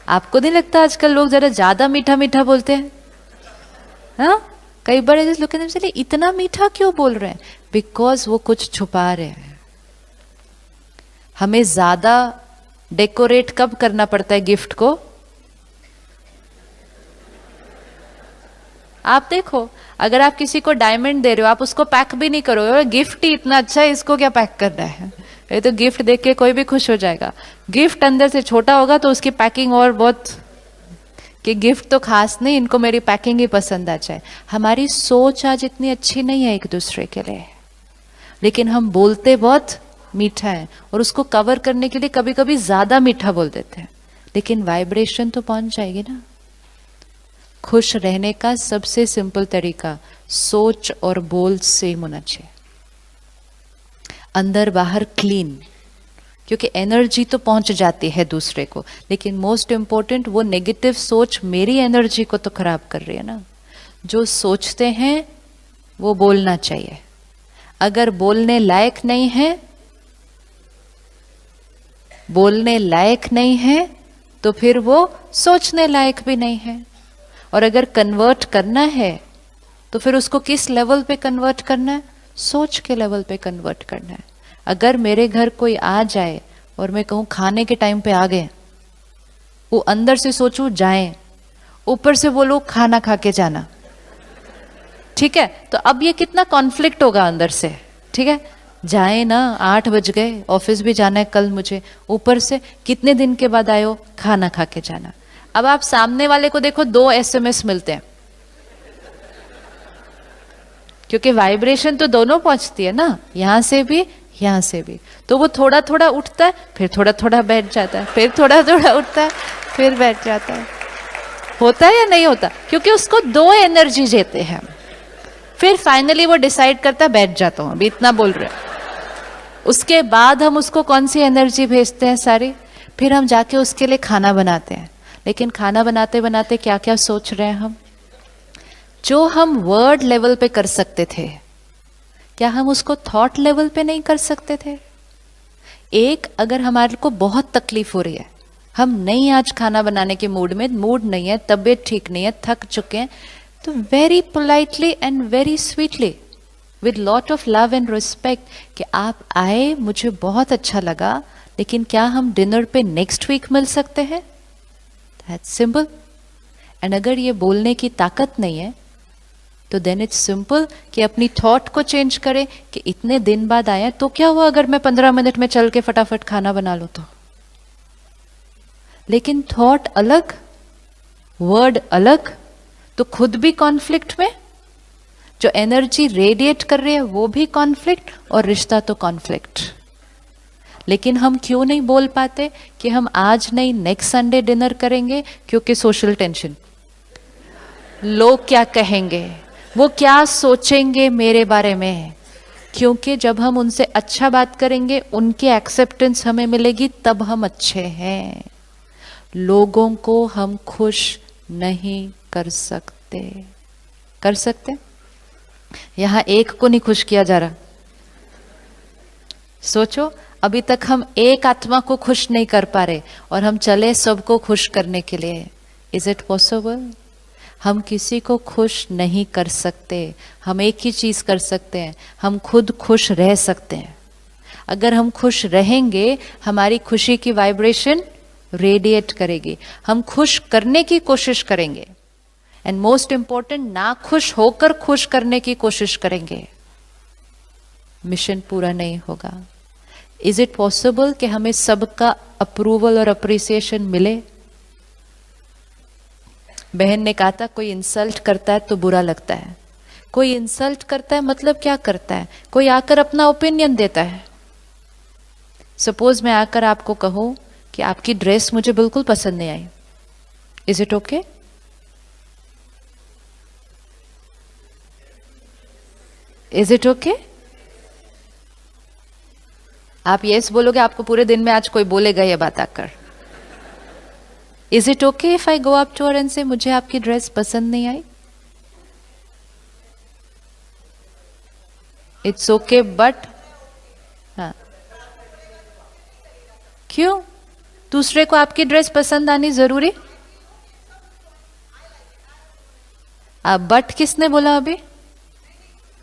आपको नहीं लगता आजकल लोग जरा ज्यादा मीठा मीठा बोलते हैं? हाँ, कई बार लोग कहते हैं इतना मीठा क्यों बोल रहे हैं? बिकॉज वो कुछ छुपा रहे हैं। हमें ज्यादा डेकोरेट कब करना पड़ता है गिफ्ट को? आप देखो, अगर आप किसी को डायमंड दे रहे हो, आप उसको पैक भी नहीं करोगे, गिफ्ट ही इतना अच्छा है, इसको क्या पैक करना है? ये तो गिफ्ट देख के कोई भी खुश हो जाएगा। गिफ्ट अंदर से छोटा होगा तो उसकी पैकिंग और बहुत, कि गिफ्ट तो खास नहीं, इनको मेरी पैकिंग ही पसंद आ जाए। हमारी सोच आज इतनी अच्छी नहीं है एक दूसरे के लिए, लेकिन हम बोलते बहुत मीठा है और उसको कवर करने के लिए कभी कभी ज्यादा मीठा बोल देते हैं, लेकिन वाइब्रेशन तो पहुंच जाएगी ना। खुश रहने का सबसे सिंपल तरीका सोच और बोल सेम होना चाहिए, अंदर बाहर क्लीन, क्योंकि एनर्जी तो पहुंच जाती है दूसरे को, लेकिन मोस्ट इंपॉर्टेंट वो नेगेटिव सोच मेरी एनर्जी को तो खराब कर रही है ना। जो सोचते हैं वो बोलना चाहिए, अगर बोलने लायक नहीं है, बोलने लायक नहीं है तो फिर वो सोचने लायक भी नहीं है। और अगर कन्वर्ट करना है तो फिर उसको किस लेवल पे कन्वर्ट करना है? सोच के लेवल पे कन्वर्ट करना है। अगर मेरे घर कोई आ जाए और मैं कहूं खाने के टाइम पे आ गए, वो अंदर से सोचूं जाएं, ऊपर से बोलूं खाना खा के जाना, ठीक है? तो अब ये कितना कॉन्फ्लिक्ट होगा अंदर से, ठीक है? जाए ना, 8 बज गए, ऑफिस भी जाना है कल मुझे, ऊपर से कितने दिन के बाद आए हो, खाना खा के जाना। अब आप सामने वाले को देखो, 2 SMS मिलते हैं, क्योंकि वाइब्रेशन तो दोनों पहुंचती है ना, यहां से भी यहां से भी, तो वो थोड़ा थोड़ा उठता है, फिर थोड़ा थोड़ा बैठ जाता है, फिर थोड़ा थोड़ा उठता है, फिर बैठ जाता है। होता है या नहीं होता? क्योंकि उसको 2 एनर्जी देते हैं, फिर फाइनली वो डिसाइड करता है बैठ जाता हूं, अभी इतना बोल रहे हैं। उसके बाद हम उसको कौन सी एनर्जी भेजते हैं सारी? फिर हम जाके उसके लिए खाना बनाते हैं, लेकिन खाना बनाते बनाते क्या क्या सोच रहे हैं हम? जो हम वर्ड लेवल पे कर सकते थे, क्या हम उसको थॉट लेवल पे नहीं कर सकते थे? एक, अगर हमारे को बहुत तकलीफ हो रही है, हम नहीं आज खाना बनाने के मूड में, मूड नहीं है, तबीयत ठीक नहीं है, थक चुके हैं, तो very politely and very sweetly with lot of love and respect कि आप आए, मुझे बहुत अच्छा लगा, लेकिन क्या हम डिनर पे नेक्स्ट वीक मिल सकते हैं? That's simple. एंड अगर ये बोलने की ताकत नहीं है तो देन इट्स सिंपल कि अपनी थॉट को चेंज करें कि इतने दिन बाद आया तो क्या हुआ अगर मैं 15 मिनट में चल के फटाफट खाना बना लूं तो? लेकिन थॉट अलग, वर्ड अलग, तो खुद भी कॉन्फ्लिक्ट में, जो एनर्जी रेडिएट कर रही है वो भी कॉन्फ्लिक्ट, और रिश्ता तो कॉन्फ्लिक्ट। लेकिन हम क्यों नहीं बोल पाते कि हम आज नहीं नेक्स्ट संडे डिनर करेंगे? क्योंकि सोशल टेंशन, लोग क्या कहेंगे, वो क्या सोचेंगे मेरे बारे में। क्योंकि जब हम उनसे अच्छा बात करेंगे, उनकी एक्सेप्टेंस हमें मिलेगी, तब हम अच्छे हैं। लोगों को हम खुश नहीं कर सकते। कर सकते? यहां एक को नहीं खुश किया जा रहा। सोचो, अभी तक हम एक आत्मा को खुश नहीं कर पा रहे और हम चले सबको खुश करने के लिए। Is it possible? हम किसी को खुश नहीं कर सकते। हम एक ही चीज कर सकते हैं, हम खुद खुश रह सकते हैं। अगर हम खुश रहेंगे, हमारी खुशी की वाइब्रेशन रेडिएट करेगी, हम खुश करने की कोशिश करेंगे, एंड मोस्ट इंपॉर्टेंट, ना खुश होकर खुश करने की कोशिश करेंगे, मिशन पूरा नहीं होगा। इज इट पॉसिबल कि हमें सबका अप्रूवल और अप्रिसिएशन मिले? बहन ने कहा था कोई इंसल्ट करता है तो बुरा लगता है। कोई इंसल्ट करता है मतलब क्या करता है? कोई आकर अपना ओपिनियन देता है। सपोज मैं आकर आपको कहूं कि आपकी ड्रेस मुझे बिल्कुल पसंद नहीं आई, is it okay? Is it okay? आप यस बोलोगे, आपको पूरे दिन में आज कोई बोलेगा ये बात आकर। Is it okay if I go up to her end से मुझे आपकी ड्रेस पसंद नहीं आई? इट्स ओके, बट हाँ, क्यों? दूसरे को आपकी ड्रेस पसंद आनी जरूरी? बट किसने बोला अभी?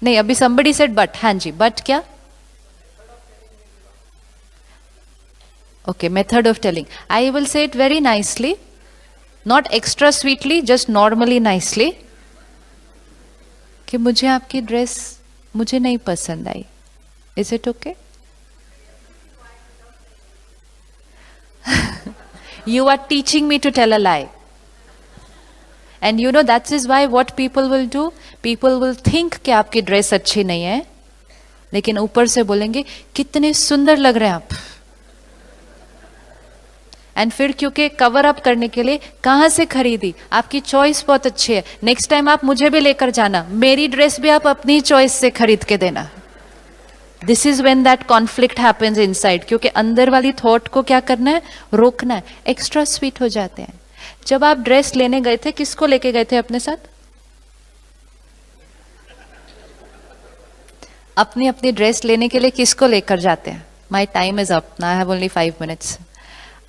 नहीं, अभी somebody said बट. हाँ जी, बट क्या? Okay, method of telling. I will say it very nicely, not extra sweetly, just normally nicely. कि मुझे आपकी ड्रेस मुझे नहीं पसंद आई. Is it okay? You are teaching me to tell a lie. And you know that is why what people will do? People will think कि आपकी dress अच्छी नहीं है, लेकिन ऊपर से बोलेंगे कितने सुंदर लग रहे हैं आप. एंड फिर क्योंकि कवर अप करने के लिए कहां से खरीदी, आपकी चॉइस बहुत अच्छी है, नेक्स्ट टाइम आप मुझे भी लेकर जाना, मेरी ड्रेस भी आप अपनी चॉइस से खरीद के देना. This is when that conflict happens inside, क्योंकि अंदर वाली थॉट को क्या करना है? रोकना है. एक्स्ट्रा स्वीट हो जाते हैं. जब आप ड्रेस लेने गए थे, किसको लेके गए थे अपने साथ? अपनी अपनी ड्रेस लेने के लिए किसको लेकर जाते हैं? My time is up, I have only 5 minutes.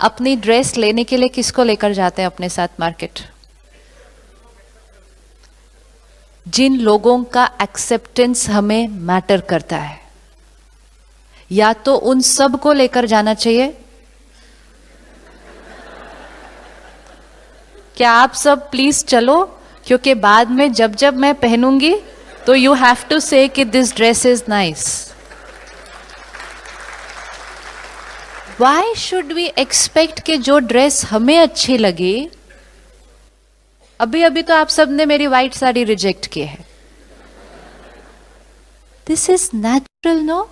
अपनी ड्रेस लेने के लिए किसको लेकर जाते हैं अपने साथ मार्केट? जिन लोगों का एक्सेप्टेंस हमें मैटर करता है. या तो उन सब को लेकर जाना चाहिए. क्या आप सब प्लीज चलो, क्योंकि बाद में जब जब मैं पहनूंगी तो यू हैव टू से कि this dress is nice. Why should we expect कि जो ड्रेस हमें अच्छी लगी, अभी अभी तो आप सबने मेरी व्हाइट साड़ी रिजेक्ट की है. दिस इज नेचुरल नो,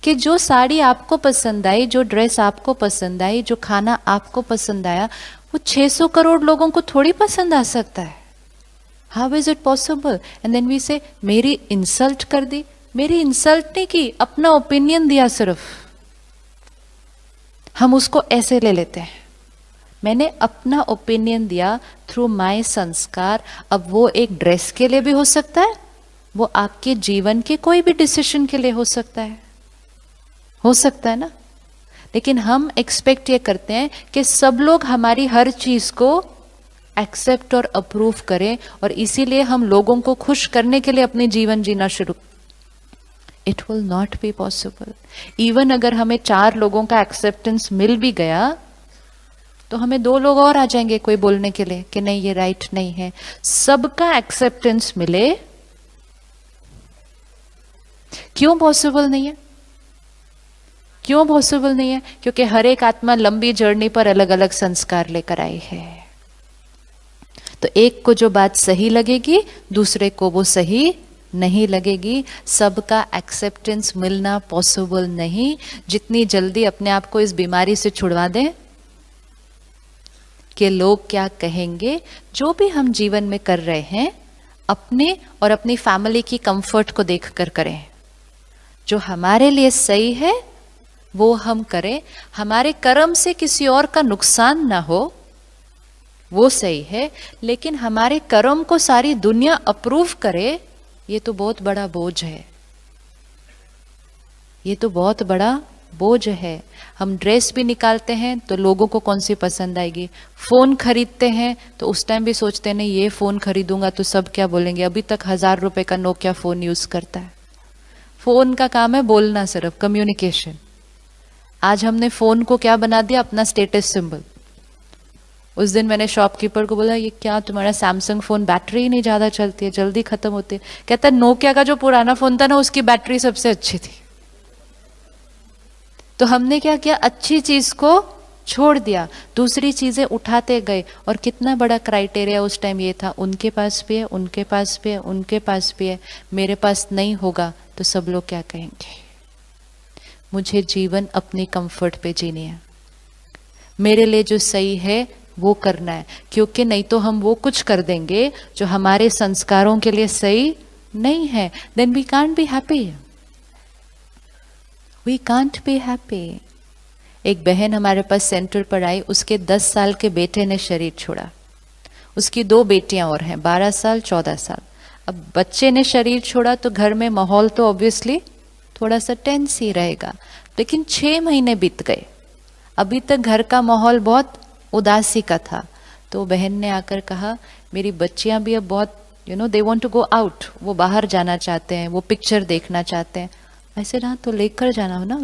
कि जो साड़ी आपको पसंद आई, जो ड्रेस आपको पसंद आई, जो खाना आपको पसंद आया, वो 600 करोड़ लोगों को थोड़ी पसंद आ सकता है. How is it possible? And then we say मेरी इंसल्ट कर दी. मेरी इंसल्ट नहीं की, अपना ओपिनियन दिया सिर्फ. हम उसको ऐसे ले लेते हैं, मैंने अपना ओपिनियन दिया थ्रू माय संस्कार. अब वो एक ड्रेस के लिए भी हो सकता है, वो आपके जीवन के कोई भी डिसीजन के लिए हो सकता है ना. लेकिन हम एक्सपेक्ट ये करते हैं कि सब लोग हमारी हर चीज को एक्सेप्ट और अप्रूव करें, और इसीलिए हम लोगों को खुश करने के लिए अपनी जीवन जीना शुरू. It will not be possible. Even अगर हमें 4 लोगों का एक्सेप्टेंस मिल भी गया, तो हमें 2 लोग और आ जाएंगे कोई बोलने के लिए कि नहीं ये राइट नहीं है. सबका एक्सेप्टेंस मिले, क्यों पॉसिबल नहीं है? क्यों पॉसिबल नहीं है? क्योंकि हर एक आत्मा लंबी जर्नी पर अलग अलग संस्कार लेकर आई है. तो एक को जो बात सही लगेगी, दूसरे को वो सही नहीं लगेगी. सबका एक्सेप्टेंस मिलना पॉसिबल नहीं. जितनी जल्दी अपने आप को इस बीमारी से छुड़वा दें कि लोग क्या कहेंगे, जो भी हम जीवन में कर रहे हैं अपने और अपनी फैमिली की कंफर्ट को देखकर करें. जो हमारे लिए सही है वो हम करें. हमारे कर्म से किसी और का नुकसान ना हो, वो सही है. लेकिन हमारे कर्म को सारी दुनिया अप्रूव करे, ये तो बहुत बड़ा बोझ है. ये तो बहुत बड़ा बोझ है. हम ड्रेस भी निकालते हैं तो लोगों को कौन सी पसंद आएगी. फोन खरीदते हैं तो उस टाइम भी सोचते हैं नहीं ये फोन खरीदूंगा तो सब क्या बोलेंगे. अभी तक 1000 रुपए का नोकिया फोन यूज करता है. फोन का काम है बोलना, सिर्फ कम्युनिकेशन. आज हमने फोन को क्या बना दिया? अपना स्टेटस सिंबल. उस दिन मैंने शॉपकीपर को बोला ये क्या तुम्हारा सैमसंग फोन बैटरी ही नहीं ज्यादा चलती है, जल्दी खत्म होती है. कहता है नोकिया का जो पुराना फोन था ना उसकी बैटरी सबसे अच्छी थी. तो हमने क्या किया? अच्छी चीज को छोड़ दिया, दूसरी चीजें उठाते गए. और कितना बड़ा क्राइटेरिया उस टाइम ये था, उनके पास भी है, उनके पास भी है, उनके पास भी है, मेरे पास नहीं होगा तो सब लोग क्या कहेंगे. मुझे जीवन अपनी कंफर्ट पे जीनी है. मेरे लिए जो सही है वो करना है, क्योंकि नहीं तो हम वो कुछ कर देंगे जो हमारे संस्कारों के लिए सही नहीं है. Then we can't be happy. We can't be happy. एक बहन हमारे पास सेंटर पर आई, उसके 10 साल के बेटे ने शरीर छोड़ा. उसकी 2 बेटियां और हैं, 12 साल 14 साल. अब बच्चे ने शरीर छोड़ा तो घर में माहौल तो ऑब्वियसली थोड़ा सा टेंस ही रहेगा. लेकिन 6 महीने बीत गए. अभी तक घर का माहौल बहुत उदासी का था। तो बहन ने आकर कहा मेरी बच्चियां भी अब बहुत they want to go out, वो बाहर जाना चाहते हैं, वो पिक्चर देखना चाहते हैं। ऐसे ना तो लेकर जाना हो ना,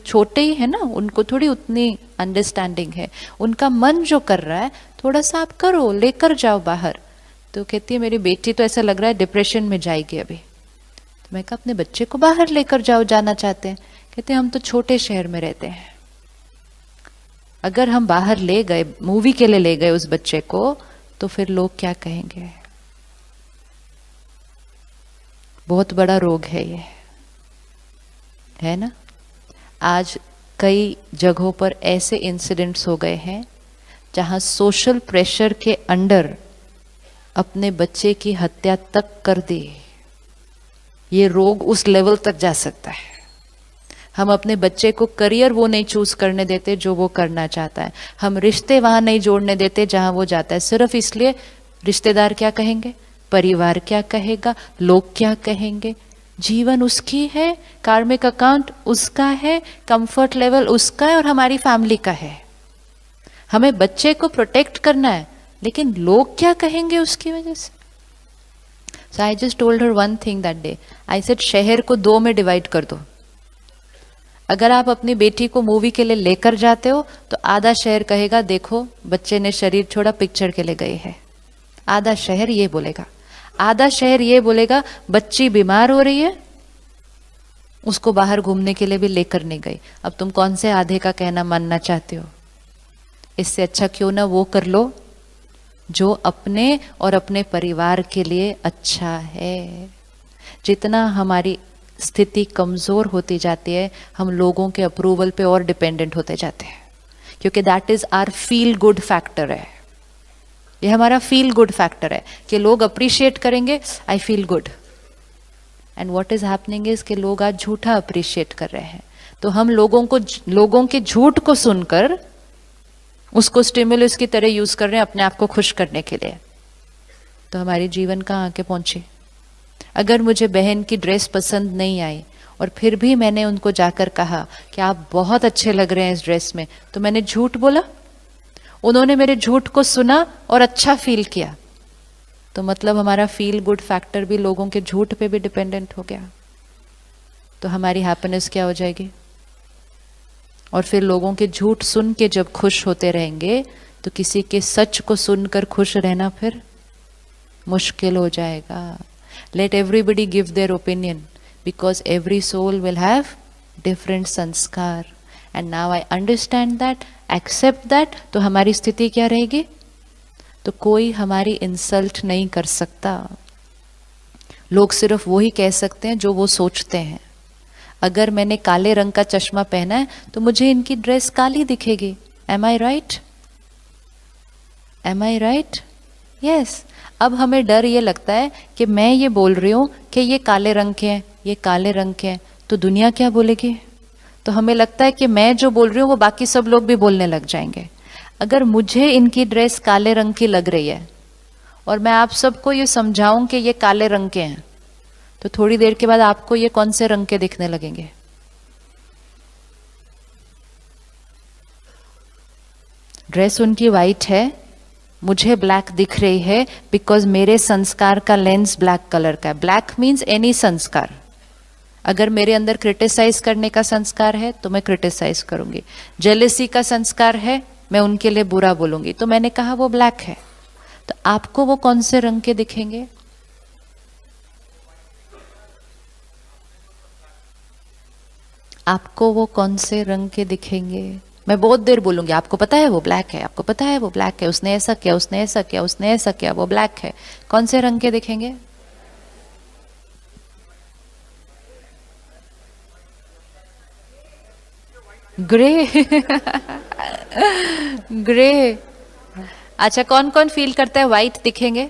छोटे ही है ना, उनको थोड़ी उतनी अंडरस्टैंडिंग है, उनका मन जो कर रहा है थोड़ा सा आप करो, लेकर जाओ बाहर। तो कहती है मेरी बेटी तो ऐसा लग रहा है डिप्रेशन में जाएगी अभी। तो मैं कहा अपने बच्चे को बाहर लेकर जाओ, जाना चाहते हैं। कहते हम तो छोटे शहर में रहते हैं, अगर हम बाहर ले गए, मूवी के लिए ले गए उस बच्चे को, तो फिर लोग क्या कहेंगे। बहुत बड़ा रोग है ये, है ना। आज कई जगहों पर ऐसे इंसिडेंट्स हो गए हैं जहां सोशल प्रेशर के अंडर अपने बच्चे की हत्या तक कर दी। ये रोग उस लेवल तक जा सकता है। हम अपने बच्चे को करियर वो नहीं चूज करने देते जो वो करना चाहता है, हम रिश्ते वहां नहीं जोड़ने देते जहां वो जाता है, सिर्फ इसलिए रिश्तेदार क्या कहेंगे, परिवार क्या कहेगा, लोग क्या कहेंगे। जीवन उसकी है, कार्मिक अकाउंट उसका है, कंफर्ट लेवल उसका है और हमारी फैमिली का है। हमें बच्चे को प्रोटेक्ट करना है, लेकिन लोग क्या कहेंगे उसकी वजह से। So I just told her one thing that day. I said शहर को 2 में डिवाइड कर दो। अगर आप अपनी बेटी को मूवी के लिए लेकर जाते हो तो आधा शहर कहेगा देखो बच्चे ने शरीर छोड़ा, पिक्चर के लिए गए हैं। आधा शहर ये बोलेगा, आधा शहर ये बोलेगा बच्ची बीमार हो रही है, उसको बाहर घूमने के लिए भी लेकर नहीं गई। अब तुम कौन से आधे का कहना मानना चाहते हो। इससे अच्छा क्यों ना वो कर लो जो अपने और अपने परिवार के लिए अच्छा है। जितना हमारी स्थिति कमजोर होती जाती है, हम लोगों के अप्रूवल पे और डिपेंडेंट होते जाते हैं, क्योंकि that is our feel good factor है। ये हमारा फील गुड फैक्टर है कि लोग अप्रिशिएट करेंगे, I feel good. And what is happening is कि लोग आज झूठा अप्रिशिएट कर रहे हैं। तो हम लोगों के झूठ को सुनकर उसको स्टिमुलस की तरह यूज कर रहे हैं अपने आप को खुश करने के लिए। तो हमारी जीवन कहाँ आके पहुंचे। अगर मुझे बहन की ड्रेस पसंद नहीं आई और फिर भी मैंने उनको जाकर कहा कि आप बहुत अच्छे लग रहे हैं इस ड्रेस में, तो मैंने झूठ बोला, उन्होंने मेरे झूठ को सुना और अच्छा फील किया, तो मतलब हमारा फील गुड फैक्टर भी लोगों के झूठ पे भी डिपेंडेंट हो गया। तो हमारी हैप्पीनेस क्या हो जाएगी। और फिर लोगों के झूठ सुन के जब खुश होते रहेंगे तो किसी के सच को सुनकर खुश रहना फिर मुश्किल हो जाएगा। Let everybody give their opinion because every soul will have different संस्कार। And now I understand that, accept that। तो हमारी स्थिति क्या रहेगी, तो कोई हमारी इंसल्ट नहीं कर सकता। लोग सिर्फ वो ही कह सकते हैं जो वो सोचते हैं। अगर मैंने काले रंग का चश्मा पहना है तो मुझे इनकी ड्रेस काली दिखेगी। Am I right? Am I right? Yes। अब हमें डर ये लगता है कि मैं ये बोल रही हूं कि ये काले रंग के हैं, ये काले रंग के हैं, तो दुनिया क्या बोलेगी। तो हमें लगता है कि मैं जो बोल रही हूं वो बाकी सब लोग भी बोलने लग जाएंगे। अगर मुझे इनकी ड्रेस काले रंग की लग रही है और मैं आप सबको ये समझाऊं कि ये काले रंग के हैं, तो थोड़ी देर के बाद आपको ये कौन से रंग के दिखने लगेंगे। ड्रेस उनकी वाइट है, मुझे ब्लैक दिख रही है बिकॉज मेरे संस्कार का लेंस ब्लैक कलर का है। ब्लैक मीन्स एनी संस्कार। अगर मेरे अंदर क्रिटिसाइज करने का संस्कार है तो मैं क्रिटिसाइज करूंगी, जेलेसी का संस्कार है मैं उनके लिए बुरा बोलूंगी, तो मैंने कहा वो ब्लैक है। तो आपको वो कौन से रंग के दिखेंगे। आपको वो कौन से रंग के दिखेंगे। मैं बहुत देर बोलूंगी आपको पता है वो ब्लैक है, आपको पता है वो ब्लैक है, उसने ऐसा किया, उसने ऐसा किया, उसने ऐसा किया, वो ब्लैक है। कौन से रंग के दिखेंगे। Grey grey. अच्छा कौन कौन फील करता है व्हाइट दिखेंगे।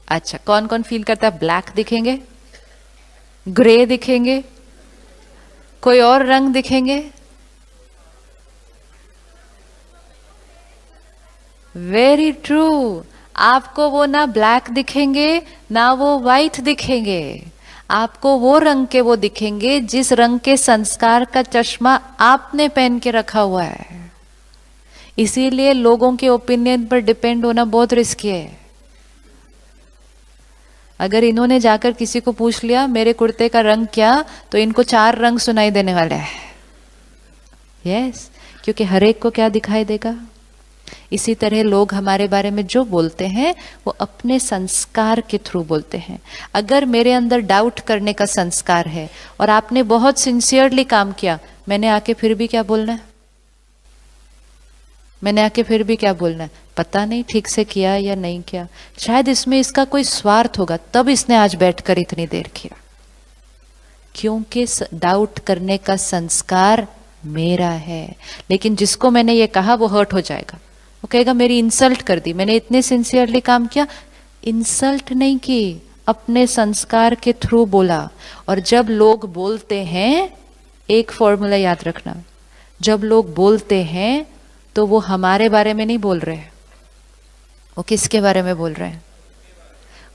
अच्छा कौन कौन फील करता है ब्लैक दिखेंगे, ग्रे दिखेंगे, कोई और रंग दिखेंगे। Very true. आपको वो ना ब्लैक दिखेंगे ना वो व्हाइट दिखेंगे, आपको वो रंग के वो दिखेंगे जिस रंग के संस्कार का चश्मा आपने पहन के रखा हुआ है। इसीलिए लोगों के ओपिनियन पर डिपेंड होना बहुत रिस्की है। अगर इन्होंने जाकर किसी को पूछ लिया मेरे कुर्ते का रंग क्या, तो इनको 4 रंग सुनाई देने वाले हैं। यस, क्योंकि हर एक को क्या दिखाई देगा। इसी तरह लोग हमारे बारे में जो बोलते हैं वो अपने संस्कार के थ्रू बोलते हैं। अगर मेरे अंदर डाउट करने का संस्कार है और आपने बहुत सिंसियरली काम किया, मैंने आके फिर भी क्या बोलना है? मैंने आके फिर भी क्या बोलना है? पता नहीं ठीक से किया या नहीं किया, शायद इसमें इसका कोई स्वार्थ होगा, तब इसने आज बैठकर इतनी देर किया। क्योंकि डाउट करने का संस्कार मेरा है। लेकिन जिसको मैंने ये कहा वो हर्ट हो जाएगा, वो कहेगा मेरी इंसल्ट कर दी, मैंने इतने सिंसियरली काम किया। इंसल्ट नहीं की, अपने संस्कार के थ्रू बोला। और जब लोग बोलते हैं, एक फॉर्मूला याद रखना, जब लोग बोलते हैं तो वो हमारे बारे में नहीं बोल रहे, वो किसके बारे में बोल रहे हैं?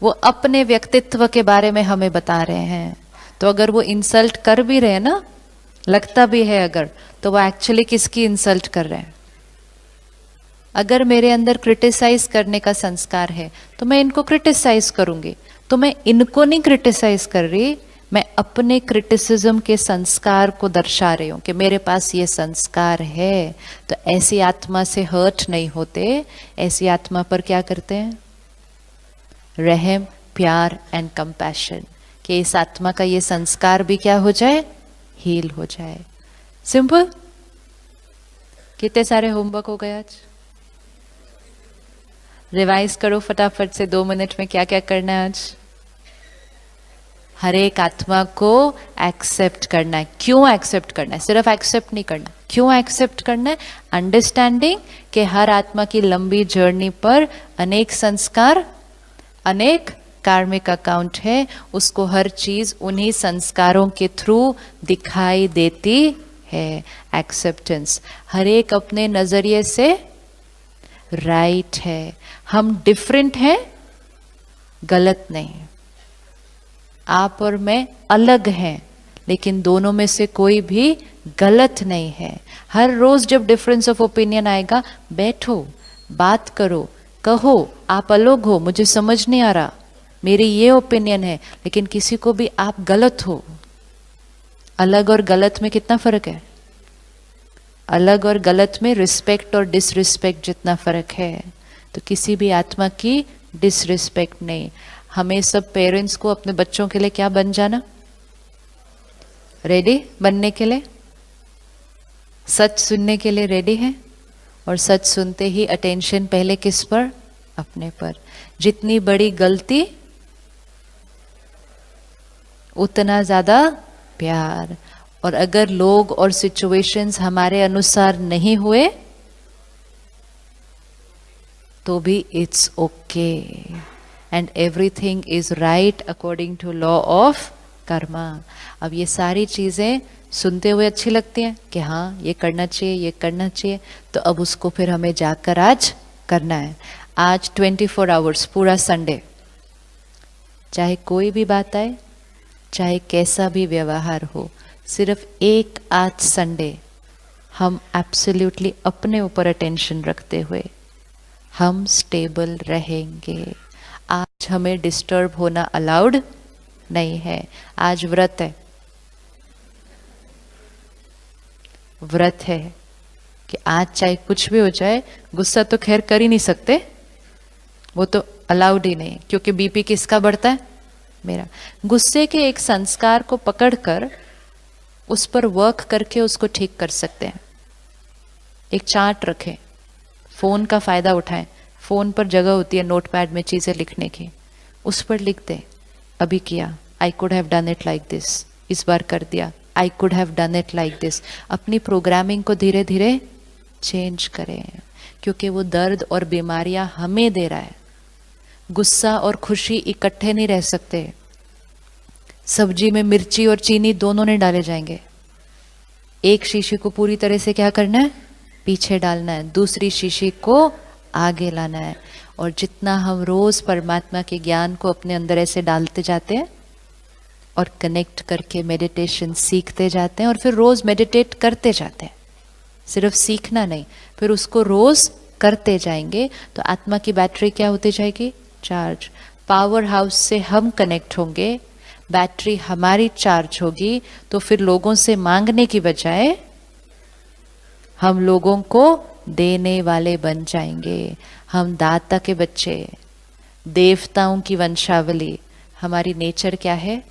वो अपने व्यक्तित्व के बारे में हमें बता रहे हैं। तो अगर वो इंसल्ट कर भी रहे हैं ना, लगता भी है अगर, तो वो एक्चुअली किसकी इंसल्ट कर रहे हैं? अगर मेरे अंदर क्रिटिसाइज करने का संस्कार है तो मैं इनको क्रिटिसाइज करूंगी। तो मैं इनको नहीं क्रिटिसाइज कर रही, मैं अपने क्रिटिसिज्म के संस्कार को दर्शा रही हूं कि मेरे पास ये संस्कार है। तो ऐसी आत्मा से हर्ट नहीं होते, ऐसी आत्मा पर क्या करते हैं? रहम, प्यार एंड कंपैशन, कि इस आत्मा का ये संस्कार भी क्या हो जाए? हील हो जाए। सिंपल। कितने सारे होमवर्क हो गए आज? रिवाइज करो फटाफट से 2 मिनट में क्या क्या करना है आज। हर एक आत्मा को एक्सेप्ट करना है। क्यों एक्सेप्ट करना है? सिर्फ एक्सेप्ट नहीं करना, क्यों एक्सेप्ट करना है? अंडरस्टैंडिंग कि हर आत्मा की लंबी जर्नी पर अनेक संस्कार, अनेक कार्मिक अकाउंट है, उसको हर चीज उन्हीं संस्कारों के थ्रू दिखाई देती है। एक्सेप्टेंस। हर एक अपने नजरिए से राइट है। हम डिफरेंट हैं, गलत नहीं। आप और मैं अलग हैं, लेकिन दोनों में से कोई भी गलत नहीं है। हर रोज जब डिफरेंस ऑफ ओपिनियन आएगा, बैठो, बात करो, कहो आप अलग हो, मुझे समझ नहीं आ रहा, मेरी ये ओपिनियन है, लेकिन किसी को भी आप गलत हो। अलग और गलत में कितना फर्क है? अलग और गलत में रिस्पेक्ट और डिसरिस्पेक्ट जितना फर्क है। तो किसी भी आत्मा की डिसरिस्पेक्ट नहीं। हमें सब पेरेंट्स को अपने बच्चों के लिए क्या बन जाना? रेडी बनने के लिए, सच सुनने के लिए रेडी है। और सच सुनते ही अटेंशन पहले किस पर? अपने पर। जितनी बड़ी गलती उतना ज्यादा प्यार। और अगर लोग और सिचुएशंस हमारे अनुसार नहीं हुए तो भी it's okay, and everything is right according to law of karma. अब ये सारी चीजें सुनते हुए अच्छी लगती हैं कि हाँ ये करना चाहिए, ये करना चाहिए, तो अब उसको फिर हमें जाकर आज करना है। आज 24 आवर्स, पूरा संडे, चाहे कोई भी बात आए, चाहे कैसा भी व्यवहार हो, सिर्फ एक आज संडे हम एब्सोल्युटली अपने ऊपर अटेंशन रखते हुए हम स्टेबल रहेंगे। आज हमें डिस्टर्ब होना अलाउड नहीं है। आज व्रत है, व्रत है कि आज चाहे कुछ भी हो जाए, गुस्सा तो खैर कर ही नहीं सकते, वो तो अलाउड ही नहीं, क्योंकि बीपी किसका बढ़ता है? मेरा। गुस्से के एक संस्कार को पकड़कर उस पर वर्क करके उसको ठीक कर सकते हैं। एक चार्ट रखें, फोन का फायदा उठाएं। फोन पर जगह होती है नोटपैड में चीजें लिखने की, उस पर लिख दें अभी किया, I could have done it like this, इस बार कर दिया, I could have done it like this. अपनी प्रोग्रामिंग को धीरे धीरे चेंज करें, क्योंकि वो दर्द और बीमारियां हमें दे रहा है। गुस्सा और खुशी इकट्ठे नहीं रह सकते। सब्जी में मिर्ची और चीनी दोनों नहीं डाले जाएंगे। एक शीशी को पूरी तरह से क्या करना है? पीछे डालना है, दूसरी शीशी को आगे लाना है। और जितना हम रोज परमात्मा के ज्ञान को अपने अंदर ऐसे डालते जाते हैं, और कनेक्ट करके मेडिटेशन सीखते जाते हैं और फिर रोज मेडिटेट करते जाते हैं। सिर्फ सीखना नहीं, फिर उसको रोज करते जाएंगे तो आत्मा की बैटरी क्या होती जाएगी? चार्ज। पावर हाउस से हम कनेक्ट होंगे, बैटरी हमारी चार्ज होगी, तो फिर लोगों से मांगने की बजाय हम लोगों को देने वाले बन जाएंगे। हम दाता के बच्चे, देवताओं की वंशावली। हमारी नेचर क्या है?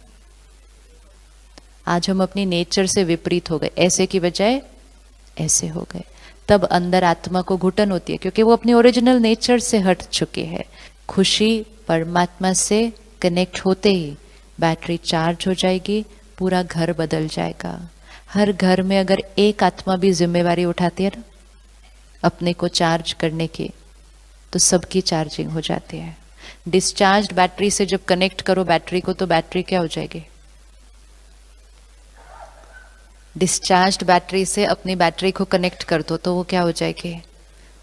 आज हम अपनी नेचर से विपरीत हो गए, ऐसे की बजाय ऐसे हो गए। तब अंदर आत्मा को घुटन होती है, क्योंकि वो अपनी ओरिजिनल नेचर से हट चुके हैं। खुशी परमात्मा से कनेक्ट होते ही बैटरी चार्ज हो जाएगी, पूरा घर बदल जाएगा। हर घर में अगर एक आत्मा भी जिम्मेवारी उठाती है ना अपने को चार्ज करने की, तो सबकी चार्जिंग हो जाती है। डिस्चार्ज बैटरी से जब कनेक्ट करो बैटरी को, तो बैटरी क्या हो जाएगी? डिस्चार्ज बैटरी से अपनी बैटरी को कनेक्ट कर दो तो वो क्या हो जाएगी?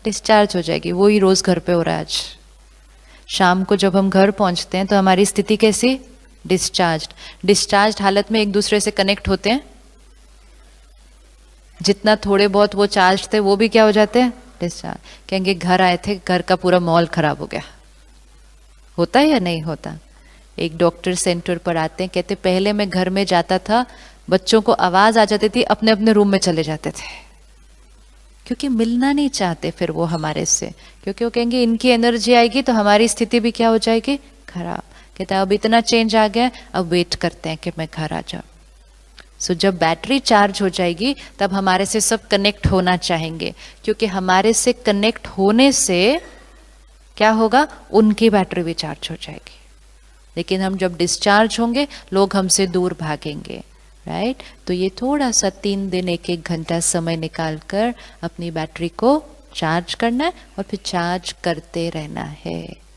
डिस्चार्ज हो जाएगी। वो ही रोज घर पे हो रहा है आज। शाम को जब हम घर पहुंचते हैं तो हमारी स्थिति कैसी? डिस्चार्ज। डिस्चार्ज हालत में एक दूसरे से कनेक्ट होते हैं, जितना थोड़े बहुत वो चार्ज थे वो भी क्या हो जाते हैं? डिस्चार्ज। कहेंगे घर आए थे, घर का पूरा मॉल खराब हो गया। होता है या नहीं होता? एक डॉक्टर सेंटर पर आते हैं, कहते पहले मैं घर में जाता था, बच्चों को आवाज आ जाती थी, अपने अपने रूम में चले जाते थे, क्योंकि मिलना नहीं चाहते फिर वो हमारे से, क्योंकि वो कहेंगे इनकी एनर्जी आएगी तो हमारी स्थिति भी क्या हो जाएगी? खराब। कहता है अब इतना चेंज आ गया, अब वेट करते हैं कि मैं घर आ जाऊं। सो जब बैटरी चार्ज हो जाएगी तब हमारे से सब कनेक्ट होना चाहेंगे, क्योंकि हमारे से कनेक्ट होने से क्या होगा? उनकी बैटरी भी चार्ज हो जाएगी। लेकिन हम जब डिस्चार्ज होंगे लोग हमसे दूर भागेंगे, राइट? तो ये थोड़ा सा 3 दिन 1-1 घंटा समय निकाल कर अपनी बैटरी को चार्ज करना है और फिर चार्ज करते रहना है।